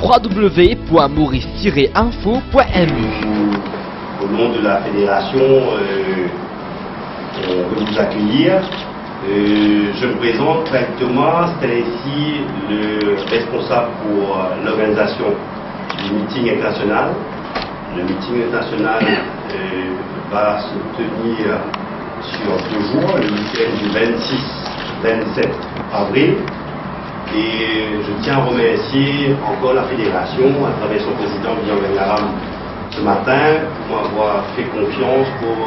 www.maurice-info.mu. Au nom de la fédération, on veut vous accueillir. Je me présente Thomas, c'est ici le responsable pour l'organisation du meeting international. Le meeting international va se tenir sur 2 jours, le week-end du 26-27 avril. Et je tiens à remercier encore la fédération, à travers son président Bian Bengaram, ce matin, pour m'avoir fait confiance pour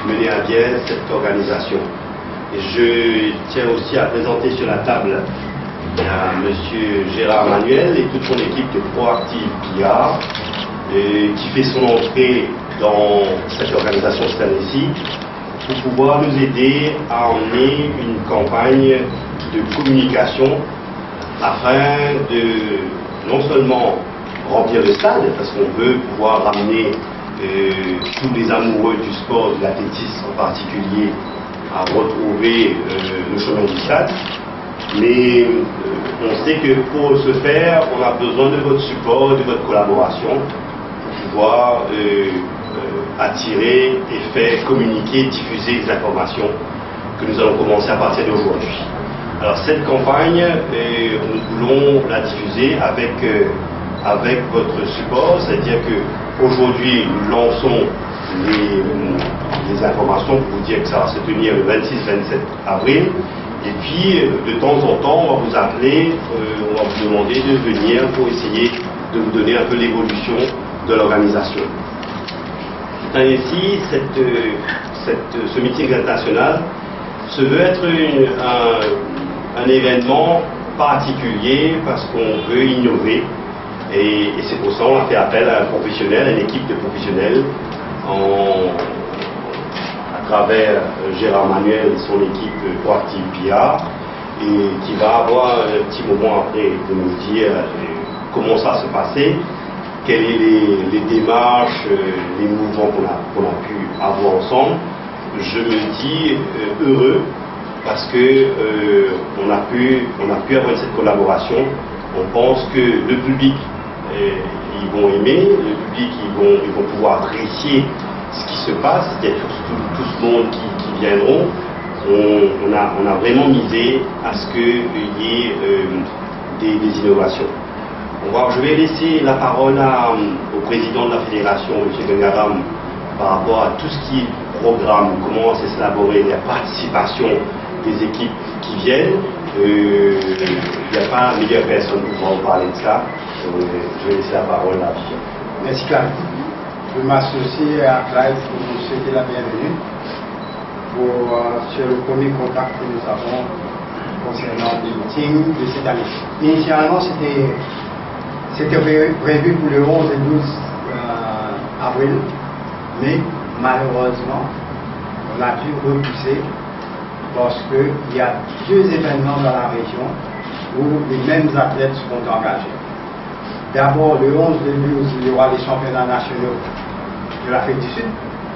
mener à bien cette organisation. Et je tiens aussi à présenter sur la table M. Gérard Manuel et toute son équipe de Proactive PR, qui fait son entrée dans cette organisation cette année-ci, pour pouvoir nous aider à emmener une campagne de communication afin de non seulement remplir le stade, parce qu'on veut pouvoir ramener tous les amoureux du sport, de l'athlétisme en particulier, à retrouver le chemin du stade, mais on sait que pour ce faire, on a besoin de votre support, de votre collaboration, pour pouvoir attirer et faire communiquer, diffuser les informations que nous allons commencer à partir d'aujourd'hui. Alors cette campagne, nous voulons la diffuser avec votre support, c'est-à-dire qu'aujourd'hui nous lançons les informations pour vous dire que ça va se tenir le 26-27 avril, et puis de temps en temps on va vous appeler, on va vous demander de venir pour essayer de vous donner un peu l'évolution de l'organisation. Ainsi, ce meeting international se veut être un événement particulier parce qu'on veut innover, et c'est pour ça qu'on a fait appel à un professionnel, à une équipe de professionnels, à travers Gérard Manuel et son équipe Proactive PR, et qui va avoir un petit moment après de nous dire comment ça se passait, quelles sont les démarches, les mouvements qu'on a pu avoir ensemble. Je me dis heureux parce que on a pu avoir cette collaboration. On pense que le public ils vont aimer, le public ils vont pouvoir apprécier ce qui se passe. Il y a tout ce monde qui viendront. On a vraiment misé à ce qu'il y ait des innovations. Je vais laisser la parole au président de la fédération, M. Bengaram, par rapport à tout ce qui est programme, comment c'est élaboré, la participation des équipes qui viennent. Il n'y a pas meilleure personne pour pouvoir parler de ça. Je vais laisser la parole à Pierre. Merci Clive. Je m'associe à Clive pour vous souhaiter la bienvenue sur le premier contact que nous avons concernant le meeting de cette année. Initialement, c'était prévu pour le 11 et 12 avril, mais malheureusement, on a dû repousser parce qu'il y a 2 événements dans la région où les mêmes athlètes seront engagés. D'abord, le 11 et 12, il y aura les championnats nationaux de l'Afrique du Sud.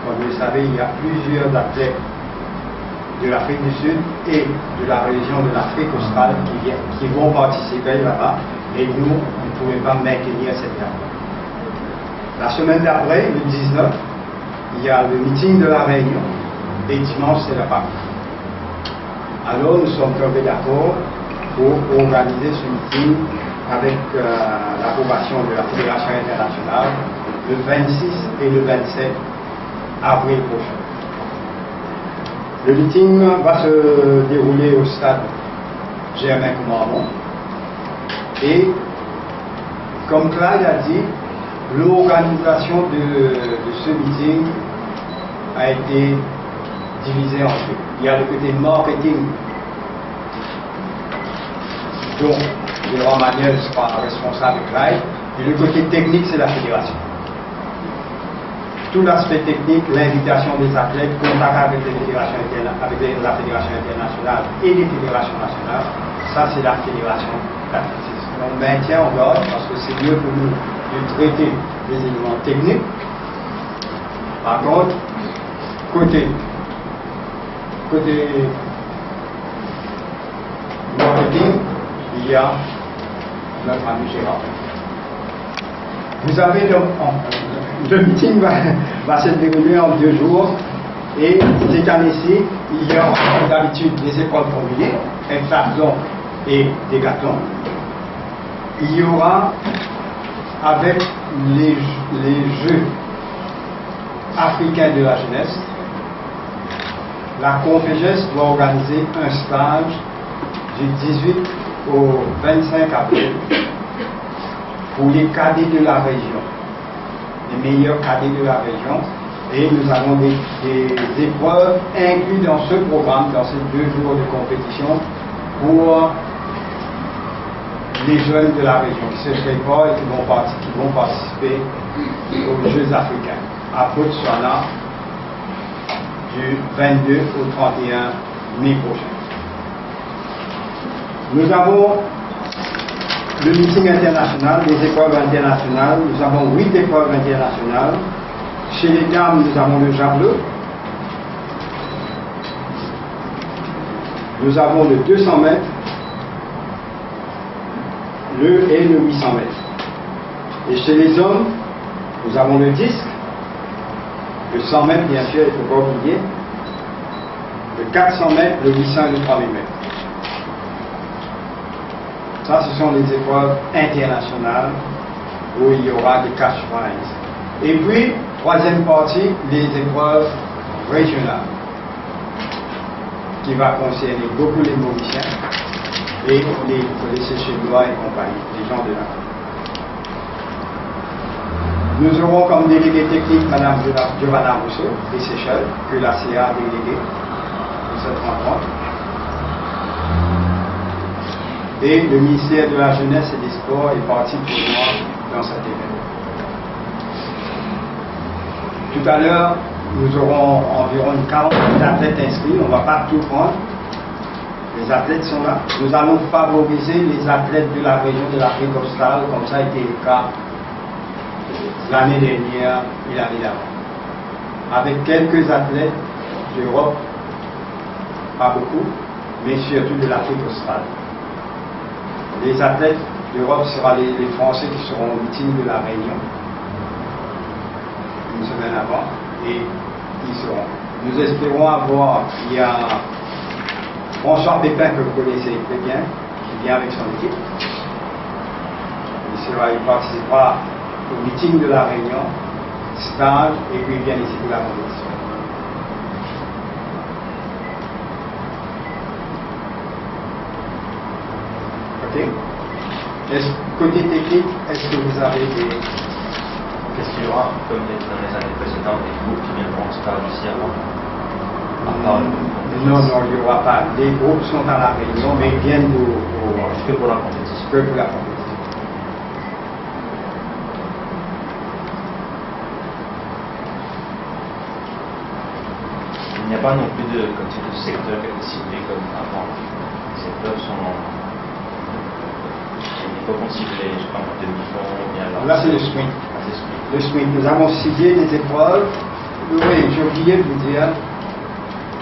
Comme vous le savez, il y a plusieurs athlètes de l'Afrique du Sud et de la région de l'Afrique australe qui vont participer là-bas, et nous, on ne pouvait pas maintenir cette date. La semaine d'après, le 19, il y a le meeting de la Réunion, et dimanche, c'est la Pâques. Alors, nous sommes tombés d'accord pour organiser ce meeting avec l'approbation de la Fédération internationale le 26 et le 27 avril prochain. Le meeting va se dérouler au stade Germain-Comormont, et comme Claude a dit, l'organisation de ce meeting a été divisée en 2. Il y a le côté marketing, dont Gérard Manuel sera responsable de Clive, et le côté technique, c'est la fédération. Tout l'aspect technique, l'invitation des athlètes, contact avec la fédération internationale et les fédérations nationales, ça c'est la fédération d'athlétisme. On maintient en garde parce que c'est mieux pour nous de traiter les éléments techniques. Par contre, côté marketing, il y a notre ami Gérard. Vous avez le meeting va se dérouler en 2 jours. Et cette année-ci, il y aura comme d'habitude des épreuves combinées, heptathlon et décathlon. Il y aura avec les Jeux africains de la jeunesse, la Conféges doit organiser un stage du 18 au 25 avril pour les cadets de la région, les meilleurs cadets de la région. Et nous avons des épreuves incluses dans ce programme, dans ces 2 jours de compétition pour les jeunes de la région qui se préparent et qui vont participer aux Jeux africains à Botswana du 22 au 31 mai prochain. Nous avons le meeting international, les épreuves internationales. Nous avons 8 épreuves internationales. Chez les dames, nous avons le javelot. Nous avons le 200 mètres, et le 800 mètres. Et chez les hommes, nous avons le disque, le 100 mètres, bien sûr, il ne faut pas oublier, le 400 mètres, le 800 et le 3000 mètres. Ça, ce sont les épreuves internationales où il y aura des cash prizes. Et puis, troisième partie, les épreuves régionales, qui va concerner beaucoup les Mauriciens et les Seychellois et compagnie, les gens de là. Nous aurons comme délégué technique Mme Giovanna Rousseau des Seychelles, que la CA a déléguée pour cette rencontre. Et le ministère de la Jeunesse et des Sports est parti pour moi dans cet événement. Tout à l'heure, nous aurons environ une quarantaine d'athlètes inscrits. On ne va pas tout prendre. Les athlètes sont là. Nous allons favoriser les athlètes de la région de l'Afrique australe, comme ça a été le cas l'année dernière et l'année d'avant. Avec quelques athlètes d'Europe, pas beaucoup, mais surtout de l'Afrique australe. Les athlètes d'Europe seront les Français qui seront au meeting de la Réunion une semaine avant, et ils seront. Nous espérons avoir, il y a François Pépin que vous connaissez très bien, qui vient avec son équipe. Il participera au meeting de la Réunion, stage, et puis il vient ici pour la compétition. Ok. Côté technique, est-ce que vous avez des Qu'est-ce qu'il y aura, comme dans les années précédentes, des groupes qui viendront en stage ici avant? Non, il n'y aura pas. Les groupes sont à la Réunion, mais ils viennent que pour la compétition. Que pour la compétition. Il n'y a pas non plus de secteur ciblé comme avant. Les secteurs sont. Il n'est pas qu'on ciblé, je sais pas, en demi-fond, bien là. Là, c'est le sprint. Le sprint. Nous avons ciblé des épreuves. Oui, j'ai oublié de vous dire,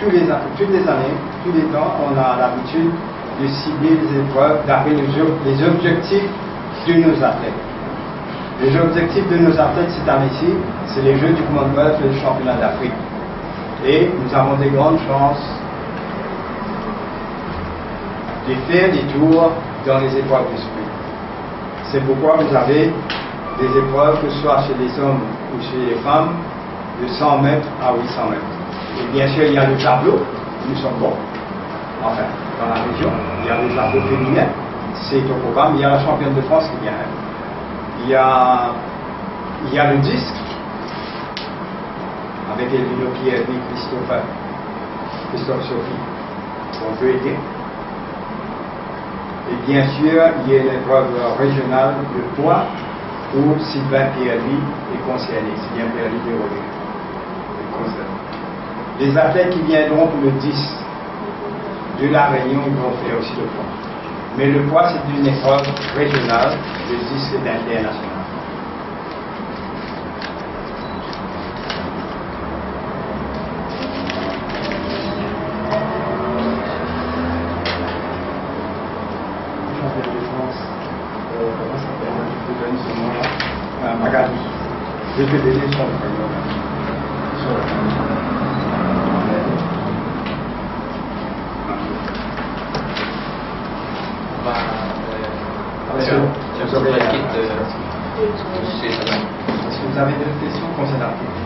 toutes les années, tous les temps, on a l'habitude de cibler les épreuves d'après les objectifs de nos athlètes. Les objectifs de nos athlètes cette année-ci, c'est les Jeux du Commonwealth et le Championnat d'Afrique. Et nous avons des grandes chances de faire des tours dans les épreuves de sprint. C'est pourquoi vous avez des épreuves, que ce soit chez les hommes ou chez les femmes, de 100 mètres à 800 mètres. Et bien sûr, il y a le javelot, nous sommes bons. Enfin, dans la région, il y a le javelot féminin, c'est au programme. Il y a la championne de France qui vient. Il y a le disque, avec Elvino Pierre et Christophe Sophie, on peut aider. Et bien sûr, il y a l'épreuve régionale de poids, où Sylvain Pierre-Louis est concerné, Sylvain Pierre-Louis de Rodrigue est concerné. Les athlètes qui viendront pour le 10 de la Réunion, ils vont faire aussi le poids. Mais le poids, c'est une épreuve régionale, le 10 c'est international. Les PPD sont le premier. Est-ce que vous avez d'autres questions concernant l'article?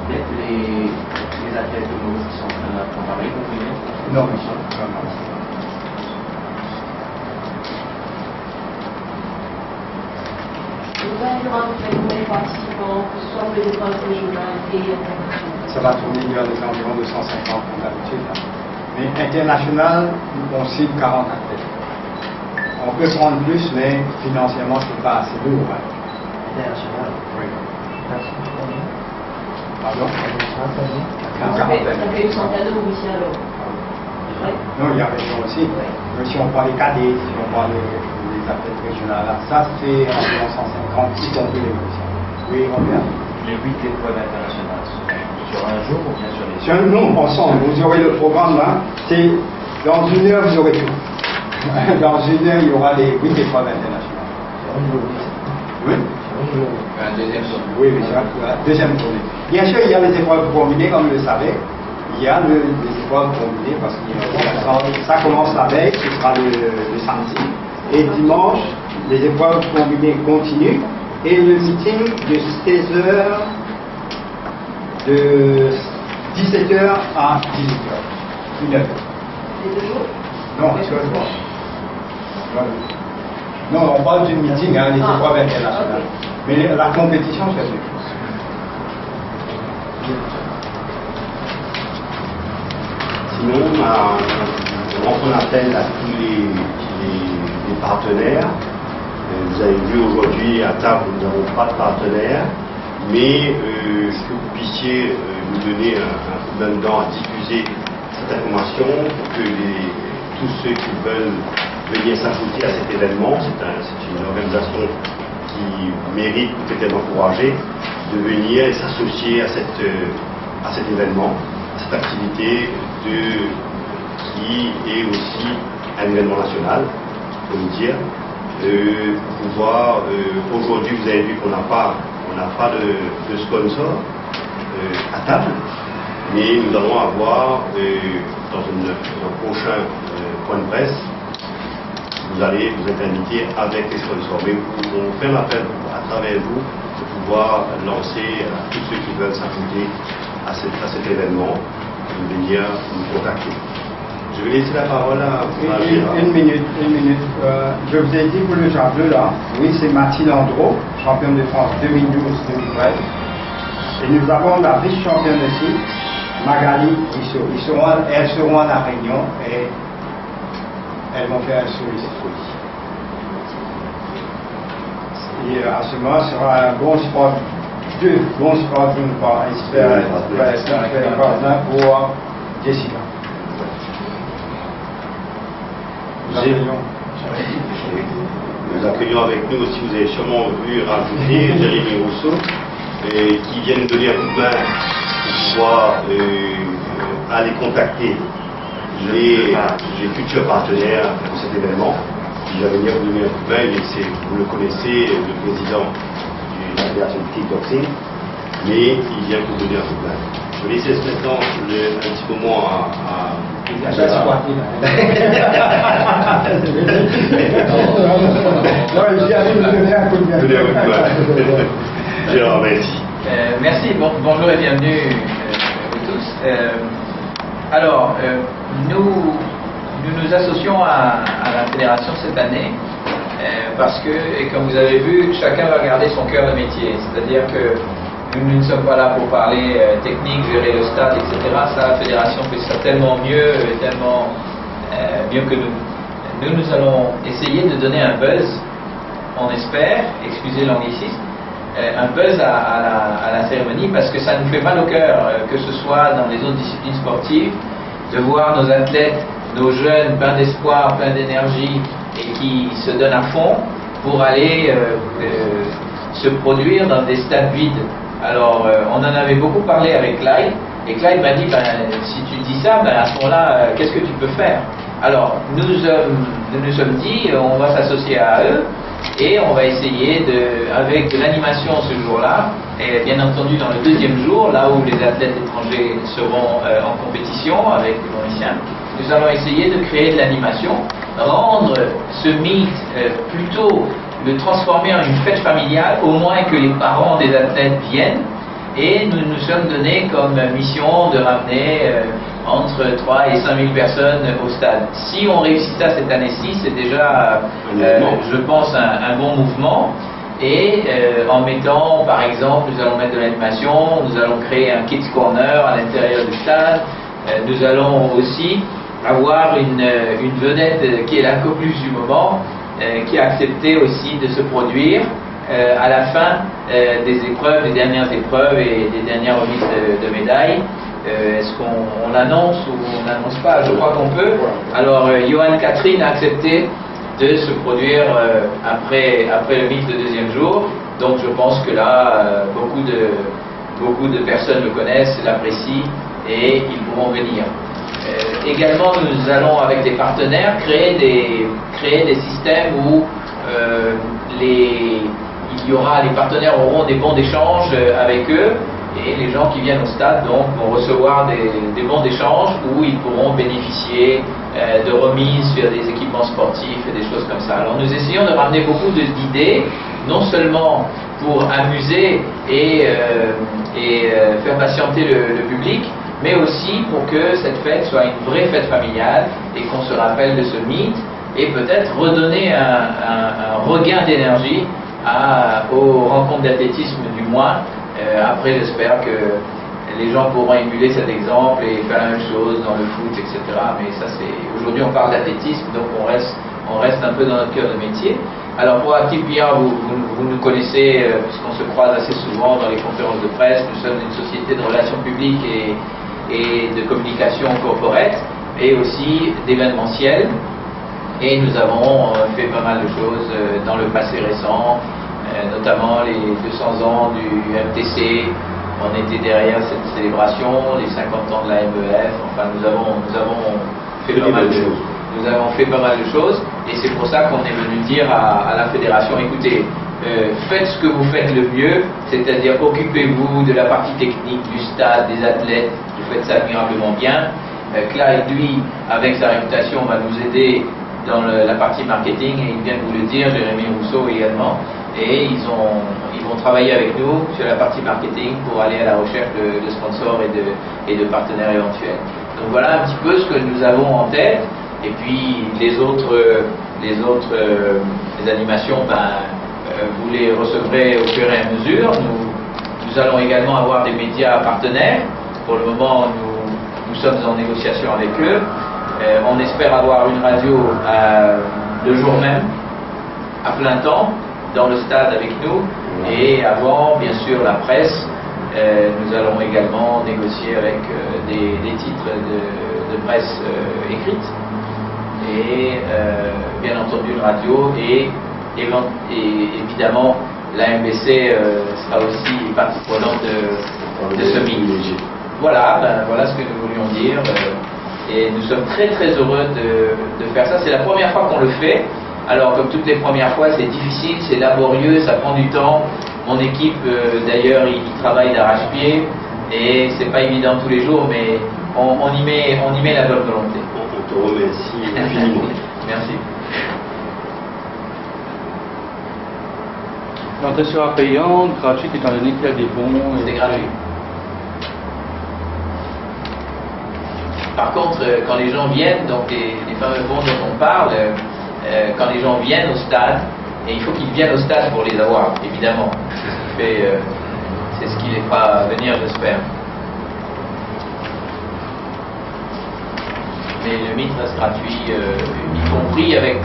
Les athlètes de Maurice qui sont en train de préparer, vous pouvez? Non, Il y aura combien de participants, que ce soit pour les épreuves régionales et internationales? ça va tourner vers les environs de 150 comme d'habitude. Mais international, on cible 40 athlètes. On peut prendre plus, mais financièrement, c'est pas assez lourd. Hein. International. Oui. Ça Pardon? fait une centaine de ici alors. Ouais. Non, il y a région aussi. Ouais. Mais si on parle des cadets, si on parle des athlètes régionales, là, ça c'est environ 150, y compris les musiciens. Oui, Robert? Les 8 épreuves internationales, sur un jour ou bien sur les Sur un nom, ensemble, vous aurez le programme là, c'est dans une heure vous aurez tout. Dans une heure, il y aura les 8 épreuves internationales. Oui? Un deuxième tour. Oui, mais c'est la deuxième tournée. Bien sûr, il y a les épreuves combinées, comme vous le savez. Il y a les épreuves combinées parce que ça commence la veille, ce sera le samedi. Et dimanche, les épreuves combinées continuent. Et le meeting de 16h, de 17h à 18h. Une heure. Les 2 jours? Non, c'est le soir. Non, on parle du meeting, hein, les épreuves internationales. Mais la compétition, c'est la même chose. Sinon, on lance un appel à tous les partenaires. Vous avez vu aujourd'hui à table, nous n'avons pas de partenaires, mais que vous puissiez nous donner un coup de main dedans à diffuser cette information pour que tous ceux qui veulent venir s'ajouter à cet événement, c'est une organisation qui mérite peut-être d'être encouragée, de venir et s'associer à cet événement, à cette activité qui est aussi un événement national, il faut le dire. Pouvoir, aujourd'hui vous avez vu qu'on n'a pas de sponsor à table, mais nous allons avoir dans un prochain point de presse, vous allez vous être invité avec les sponsors. Mais on fait un appel à travers vous pour pouvoir lancer à tous ceux qui veulent s'ajouter à cet événement, de venir nous contacter. Je vais laisser la parole à Une minute. Je vous ai dit pour le javelot là, oui, c'est Mathilde Andro, championne de France 2012-2013. Et nous avons la vice-championne aussi, Magali Issou. Elles seront à La Réunion et elles vont faire un saut ici. Et à ce moment, ce sera un bon sport, 2 bons sports d'une part, pour Jessica. Nous accueillons avec nous aussi, vous avez sûrement vu rajouter Jérémy Rousseau, qui vient nous donner un coup de main pour pouvoir aller contacter les futurs partenaires pour cet événement. Il va venir vous donner un coup de main, vous le connaissez, le président de la fédération de kickboxing, mais il vient vous donner un coup de main. Je vais laisser maintenant un petit moment à Je le remercie. Merci, bonjour et bienvenue à tous. Alors, nous nous associons à la fédération cette année parce que, et comme vous avez vu, chacun va garder son cœur de métier. C'est-à-dire que nous ne sommes pas là pour parler technique, gérer le stade, etc. Ça, la fédération fait ça tellement mieux, tellement mieux que nous. Nous allons essayer de donner un buzz, on espère, excusez l'anglicisme, un buzz à la cérémonie parce que ça nous fait mal au cœur, que ce soit dans les autres disciplines sportives, de voir nos athlètes, nos jeunes, pleins d'espoir, pleins d'énergie et qui se donnent à fond pour aller se produire dans des stades vides. Alors, on en avait beaucoup parlé avec Clyde, et Clyde m'a dit, si tu dis ça, à ce moment-là, qu'est-ce que tu peux faire? Alors, nous nous sommes dit, on va s'associer à eux, Et on va essayer, avec de l'animation ce jour-là, et bien entendu dans le deuxième jour, là où les athlètes étrangers seront en compétition avec les Mauriciens, nous allons essayer de créer de l'animation, rendre ce meet plutôt le transformer en une fête familiale, au moins que les parents des athlètes viennent. Et nous nous sommes donnés comme mission de ramener entre 3 et 5 000 personnes au stade. Si on réussit ça cette année-ci, c'est déjà, je pense, un bon mouvement. Et en mettant, par exemple, nous allons mettre de l'animation, nous allons créer un kids corner à l'intérieur du stade. Nous allons aussi avoir une vedette qui est la coqueluche du moment, qui a accepté aussi de se produire à la fin des épreuves, des dernières épreuves et des dernières remises de médailles. Est-ce qu'on l'annonce ou on n'annonce pas? Je crois qu'on peut. Alors, Johan Catherine a accepté de se produire après le meet de deuxième jour. Donc, je pense que là, beaucoup de personnes le connaissent, l'apprécient et ils pourront venir. Également, nous allons, avec des partenaires, créer des systèmes où les partenaires auront des bons d'échange avec eux, et les gens qui viennent au stade donc vont recevoir des bons d'échange où ils pourront bénéficier de remises sur des équipements sportifs et des choses comme ça. Alors nous essayons de ramener beaucoup d'idées, non seulement pour amuser et faire patienter le public, mais aussi pour que cette fête soit une vraie fête familiale et qu'on se rappelle de ce mythe, et peut-être redonner un regain d'énergie aux rencontres d'athlétisme du mois. Après, j'espère que les gens pourront émuler cet exemple et faire la même chose dans le foot, etc. Mais ça, aujourd'hui, on parle d'athlétisme, donc on reste un peu dans notre cœur de métier. Alors, pour Active PR, vous nous connaissez, puisqu'on se croise assez souvent dans les conférences de presse. Nous sommes une société de relations publiques et de communication corporate, et aussi d'événementiel. Et nous avons fait pas mal de choses dans le passé récent, notamment les 200 ans du MTC. On était derrière cette célébration, les 50 ans de la MEF. Enfin, nous avons fait pas mal de choses. Nous avons fait pas mal de choses, et c'est pour ça qu'on est venu dire à la fédération, écoutez, faites ce que vous faites le mieux, c'est-à-dire occupez-vous de la partie technique du stade, des athlètes, vous faites ça admirablement bien. Clyde, lui, avec sa réputation, va nous aider dans la partie marketing, et il vient de vous le dire, Jérémy Rousseau également, et ils vont travailler avec nous sur la partie marketing pour aller à la recherche de sponsors et de partenaires éventuels. Donc voilà un petit peu ce que nous avons en tête, et puis les autres animations, vous les recevrez au fur et à mesure. Nous allons également avoir des médias partenaires. Pour le moment, nous sommes en négociation avec eux. On espère avoir une radio le jour même, à plein temps, dans le stade avec nous. Et avant, bien sûr, la presse. Nous allons également négocier avec des titres de presse écrite. Et bien entendu une radio, et évidemment la MBC sera aussi partie prenante de ce meet. Voilà ce que nous voulions dire, et nous sommes très très heureux de faire ça. C'est la première fois qu'on le fait. Alors, comme toutes les premières fois, c'est difficile, c'est laborieux, ça prend du temps. Mon équipe d'ailleurs, il travaille d'arrache-pied, et c'est pas évident tous les jours, mais on y met la bonne volonté. On te remercie infiniment. Merci. L'entrée sera payante, gratuite, étant donné qu'il y a des bons. C'est gratuit. Par contre, quand les gens viennent, donc les fameux bons dont on parle, quand les gens viennent au stade, et il faut qu'ils viennent au stade pour les avoir, évidemment. C'est ce qui les fera venir, j'espère. Mais le mythe reste gratuit, y compris avec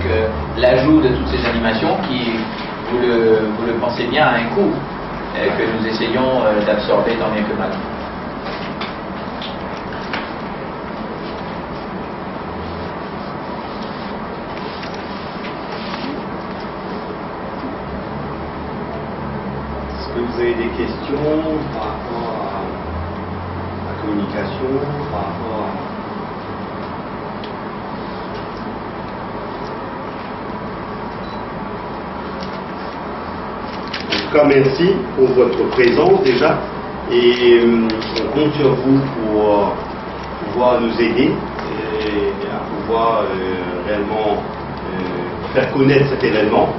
l'ajout de toutes ces animations qui, vous le pensez bien, a un coût que nous essayons d'absorber tant bien que mal. Est-ce que vous avez des questions par rapport à la communication, par rapport à... tout cas, merci pour votre présence déjà. Et on compte sur vous pour pouvoir nous aider et à pouvoir réellement faire connaître cet événement.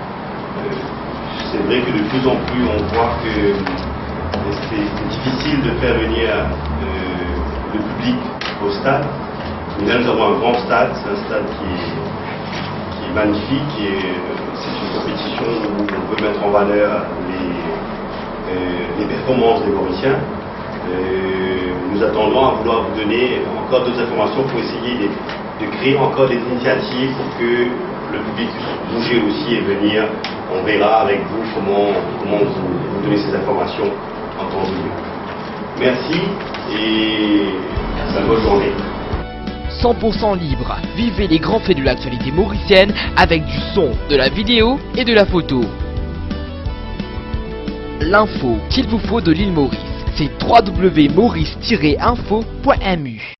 C'est vrai que de plus en plus on voit que c'est difficile de faire venir le public au stade. Là, nous avons un grand stade, c'est un stade qui est magnifique et c'est une compétition où on peut mettre en valeur les performances des Mauriciens. Nous attendons à vouloir vous donner encore d'autres informations pour essayer de créer encore des initiatives pour que le public puisse bouger aussi et venir. On verra avec vous comment vous donner ces informations en temps et lieu. Merci et bonne journée. 100% libre, vivez les grands faits de l'actualité mauricienne avec du son, de la vidéo et de la photo. L'info qu'il vous faut de l'île Maurice, c'est www.maurice-info.mu.